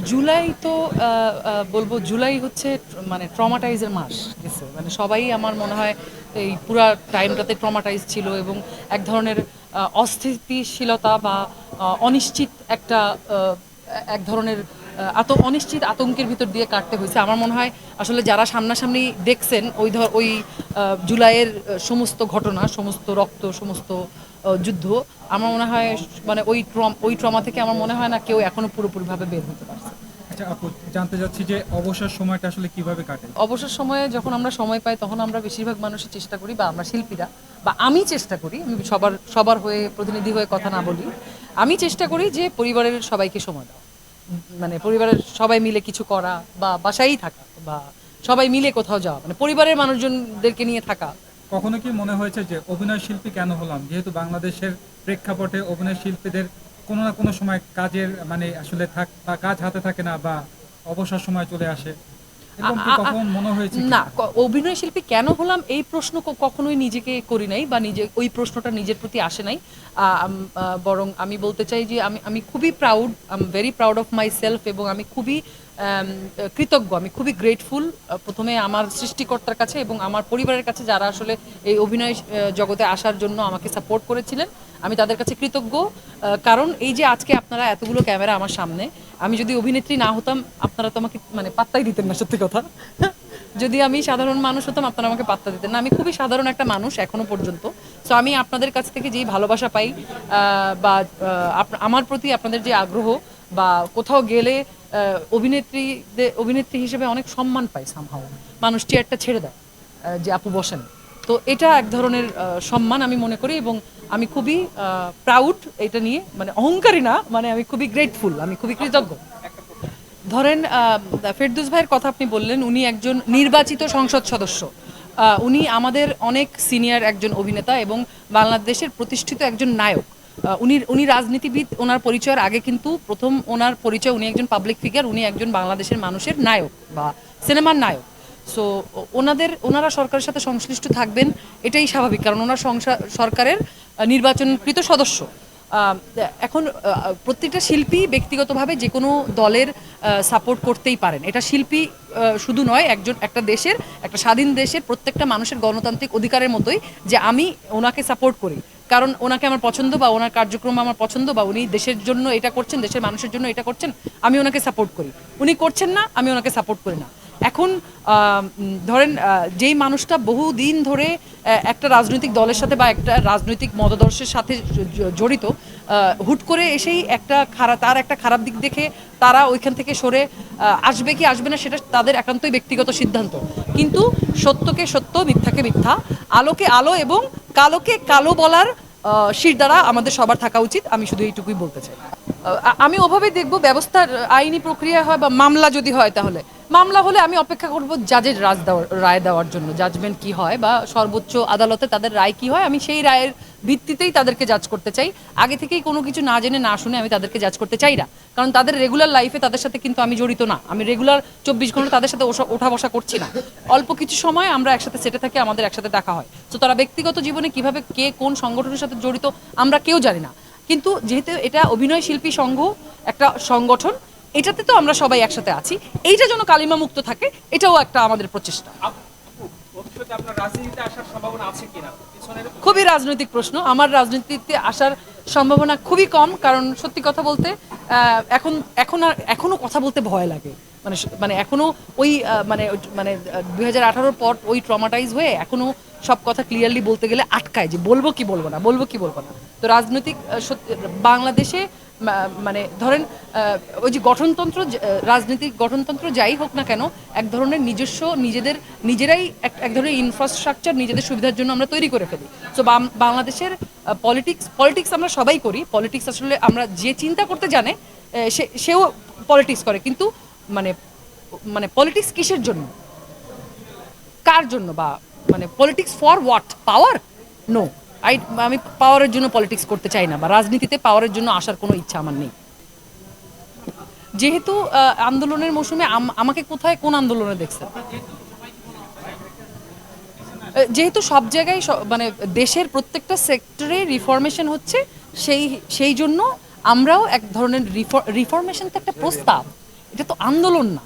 জুলাই তো বলবো জুলাই হচ্ছে মানে ট্রমাটাইজের মাস গেছে, মানে সবাই আমার মনে হয় এই পুরা টাইমটাতে ট্রমাটাইজ ছিল এবং এক ধরনের অস্থিতিশীলতা বা অনিশ্চিত একটা এক ধরনের অনিশ্চিত আতঙ্কের ভিতর দিয়ে কাটতে হয়েছে। আমার মনে হয় আসলে যারা সামনাসামনি দেখছেন ওই জুলাইয়ের সমস্ত ঘটনা, সমস্ত রক্ত, সমস্ত যুদ্ধ, আমার মনে হয় মানে ওই ট্রমা থেকে আমার মনে হয় না কেউ এখনো পুরোপুরিভাবে বের হতে পারছে। আচ্ছা আপু, জানতে চাচ্ছি যে অবসর সময়টা আসলে কিভাবে কাটে? অবসর সময়ে যখন আমরা সময় পাই তখন আমরা বেশিরভাগ মানুষই চেষ্টা করি, বা আমরা শিল্পীরা বা আমি চেষ্টা করি, আমি সবার সবার হয়ে প্রতিনিধি হয়ে কথা না বলি, আমি চেষ্টা করি যে পরিবারের সবাইকে সময় দেওয়া, মানে পরিবারের সবাই মিলে কিছু করা বা বাসায়ই থাকা বা সবাই মিলে কোথাও যাওয়া, মানে পরিবারের মানুষজনদেরকে নিয়ে থাকা। কখনো কি মনে হয়েছে যে অভিনয় শিল্পী কেন হলাম, যেহেতু বাংলাদেশের প্রেক্ষাপটে অভিনয় শিল্পীদের কোনো না কোনো সময় কাজের মানে আসলে বা কাজ হাতে থাকে না বা অবসর সময় চলে আসে, এরকম কি কখন মনে হয়েছে কি? না, অভিনয় শিল্পী কেন হলাম এই প্রশ্ন কখনোই নিজেকে করি নাই, বা নিজে ওই প্রশ্নটা নিজের প্রতি আসে নাই। বরং আমি বলতে চাই যে আমি আমি খুবই proud, I am very proud of my self, এবং আমি খুবই কৃতজ্ঞ, আমি খুবই গ্রেটফুল প্রথমে আমার সৃষ্টিকর্তার কাছে এবং আমার পরিবারের কাছে, যারা আসলে এই অভিনয় জগতে আসার জন্য আমাকে সাপোর্ট করেছিলেন। আমি তাদের কাছে কৃতজ্ঞ, কারণ এই যে আজকে আপনারা এতগুলো ক্যামেরা আমার সামনে, আমি যদি অভিনেত্রী না হতাম আপনারা তো আমাকে মানে পাত্তাই দিতেন না, সত্যি কথা। যদি আমি সাধারণ মানুষ হতাম আপনারা আমাকে পাত্তা দিতেন না। আমি খুবই সাধারণ একটা মানুষ এখনো পর্যন্ত। সো আমি আপনাদের কাছ থেকে যেই ভালোবাসা পাই, বা আমার প্রতি আপনাদের যে আগ্রহ, বা কোথাও গেলে অভিনেত্রী হিসেবে অনেক সম্মান পাই সামহাও, মানুষ চেয়ারটা ছেড়ে দেয় যে আপু বসেন। তো এটা এক ধরনের সম্মান আমি মনে করি, এবং আমি খুবই প্রাউড এটা নিয়ে, মানে অহংকারী না, মানে আমি খুবই গ্রেটফুল, আমি খুবই কৃতজ্ঞ। ধরেন ফেরদৌস ভাইয়ের কথা আপনি বললেন, উনি একজন নির্বাচিত সংসদ সদস্য, উনি আমাদের অনেক সিনিয়র একজন অভিনেতা এবং বাংলাদেশের প্রতিষ্ঠিত একজন নায়ক। উনি উনি রাজনীতিবিদ, ওনার পরিচয়ের আগে কিন্তু প্রথম ওনার পরিচয়, উনি একজন পাবলিক ফিগার, উনি একজন বাংলাদেশের মানুষের নায়ক বা সিনেমার নায়ক। সো ওনারা সরকারের সাথে সংশ্লিষ্ট থাকবেন, এটাই স্বাভাবিক, কারণ ওনার সরকারের নির্বাচনকৃত সদস্য। আহ, এখন প্রত্যেকটা শিল্পী ব্যক্তিগতভাবে যে কোনো দলের সাপোর্ট করতেই পারেন, এটা শিল্পী শুধু নয়, একটা দেশের, একটা স্বাধীন দেশের প্রত্যেকটা মানুষের গণতান্ত্রিক অধিকারের মতোই যে আমি ওনাকে সাপোর্ট করি, কারণ ওনাকে আমার পছন্দ বা ওনার কার্যক্রম আমার পছন্দ, বা উনি দেশের জন্য এটা করছেন, দেশের মানুষের জন্য এটা করছেন, আমি ওনাকে সাপোর্ট করি। উনি করছেন না, আমি ওনাকে সাপোর্ট করি না। এখন ধরেন যেই মানুষটা বহুদিন ধরে একটা রাজনৈতিক দলের সাথে বা একটা রাজনৈতিক মতাদর্শের সাথে জড়িত, হুট করে এসেই তার একটা খারাপ দিক দেখে তারা ওইখান থেকে সরে আসবে কি আসবে না সেটা তাদের একান্তই ব্যক্তিগত সিদ্ধান্ত। কিন্তু সত্যকে সত্য, মিথ্যাকে মিথ্যা, আলোকে আলো এবং কালোকে কালো বলার শির দ্বারা আমাদের সবার থাকা উচিত। আমি শুধু এইটুকুই বলতে চাই। আমি ওভাবেই দেখব, ব্যবস্থার আইনি প্রক্রিয়া হয় বা মামলা যদি হয়, তাহলে মামলা হলে আমি অপেক্ষা করব জাজের রায় দেওয়ার জন্য, জাজমেন্ট কি হয় বা সর্বোচ্চ আদালতে তাদের রায় কি হয়, আমি সেই রায়ের ভিত্তিতেই তাদেরকে জাজ করতে চাই। আগে থেকেই কোনো কিছু না জেনে না শুনে আমি তাদেরকে জাজ করতে চাই না, কারণ তাদের রেগুলার লাইফে তাদের সাথে কিন্তু আমি জড়িত না, আমি রেগুলার 24 ঘন্টা তাদের সাথে ওঠা বসা করছি না। অল্প কিছু সময় আমরা একসাথে সেটে থাকি, আমাদের একসাথে দেখা হয়। তো তারা ব্যক্তিগত জীবনে কিভাবে কে কোন সংগঠনের সাথে জড়িত আমরা কেউ জানি না। কিন্তু যেহেতু এটা অভিনয় শিল্পী সংঘ একটা সংগঠন, এটাতে তো আমরা সবাই একসাথে আছি, এইটা যেন কালিমা মুক্ত থাকে, এটাও একটা আমাদের প্রচেষ্টা। খুবই রাজনৈতিক প্রশ্ন। আমার রাজনীতিতে আসার সম্ভাবনা খুবই কম, কারণ সত্যি কথা বলতে এখনো কথা বলতে ভয় লাগে। মানে এখনো ওই মানে 2018-র পর ওই ট্রমাটাইজ হয়ে এখনো সব কথা ক্লিয়ারলি বলতে গেলে আটকায়, যে বলবো কি বলবো না, বলবো কি বলবো না। তো রাজনৈতিক বাংলাদেশে মানে ধরেন ওই যে গঠনতন্ত্র, রাজনৈতিক গঠনতন্ত্র যাই হোক না কেন, এক ধরনের নিজস্ব নিজেরাই এক ধরনের ইনফ্রাস্ট্রাকচার নিজেদের সুবিধার জন্য আমরা তৈরি করে ফেলি। সো বাংলাদেশের পলিটিক্স আমরা সবাই করি। পলিটিক্স আসলে আমরা যে চিন্তা করতে জানে সেও পলিটিক্স করে, কিন্তু মানে মানে পলিটিক্স কিসের জন্য, কার জন্য, বা মানে politics for what, power? No, আমি পাওয়ারের জন্য পলিটিক্স করতে চাই না, বা রাজনীতিতে পাওয়ারের জন্য আসার কোনো ইচ্ছা আমার নেই। যেহেতু আন্দোলনের মৌসুমে আমাকে কোথায় কোন আন্দোলনে দেখছেন? যেহেতু সব জায়গায় মানে দেশের প্রত্যেকটা সেক্টরে রিফরমেশন হচ্ছে, সেই সেই জন্য আমরাও এক ধরনের রিফরমেশন তো একটা প্রস্তাব, এটা তো আন্দোলন না।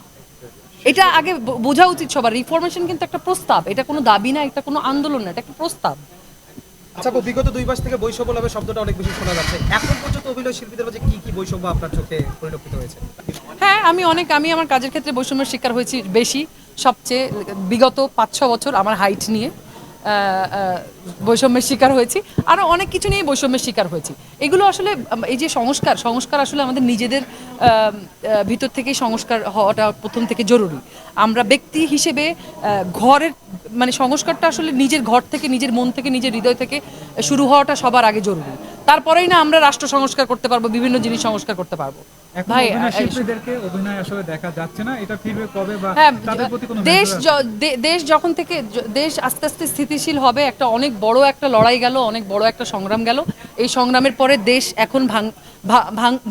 এটা আগে বোঝা উচিত সবার, রিফরমেশন কিন্তু একটা প্রস্তাব, এটা কোনো দাবি না, এটা কোনো আন্দোলন না, এটা একটা প্রস্তাব। আচ্ছা আপু, বিগত 2 মাস থেকে বৈষম্য লাভের শব্দটা অনেক বেশি শোনা যাচ্ছে। এখন পর্যন্ত অভিনয় শিল্পীদের মাঝে কি কি বৈষম্য আপনার চোখে পরিলক্ষিত হয়েছে? হ্যাঁ, আমি আমার কাজের ক্ষেত্রে বৈষম্যের শিকার হয়েছি বেশি, সবচেয়ে বিগত 5-6 বছর আমার হাইট নিয়ে বৈষম্যের শিকার হয়েছি, আরও অনেক কিছু নিয়ে বৈষম্যের শিকার হয়েছি। এগুলো আসলে এই যে সংস্কার আসলে আমাদের নিজেদের ভিতর থেকেই সংস্কার হওয়াটা প্রথম থেকে জরুরি। আমরা ব্যক্তি হিসেবে ঘরের মানে সংস্কারটা আসলে নিজের ঘর থেকে, নিজের মন থেকে, নিজের হৃদয় থেকে শুরু হওয়াটা সবার আগে জরুরি। তারপরেই না আমরা রাষ্ট্র সংস্কার করতে পারবো, বিভিন্ন জিনিস সংস্কার করতে পারবো। এখন ভাই অভিনয় শিল্পীদেরকে অভিনয় আসলে দেখা যাচ্ছে না, এটা ফিরবে কবে বা হ্যাঁ, তাদের প্রতি কোনো দেশ message আছে? দেশ যখন থেকে দেশ আস্তে আস্তে স্থিতিশীল হবে, একটা অনেক বড় একটা লড়াই গেল, অনেক বড় একটা সংগ্রাম গেল, এই সংগ্রামের পরে দেশ এখন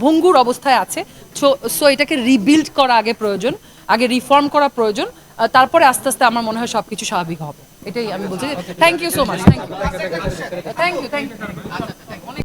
ভঙ্গুর অবস্থায় আছে। সো এটাকে রিবিল্ড করা আগে প্রয়োজন, আগে রিফর্ম করা প্রয়োজন, তারপরে আস্তে আস্তে আমার মনে হয় সবকিছু স্বাভাবিক হবে। এটাই আমি বলছি। Thank you so much. Thank you.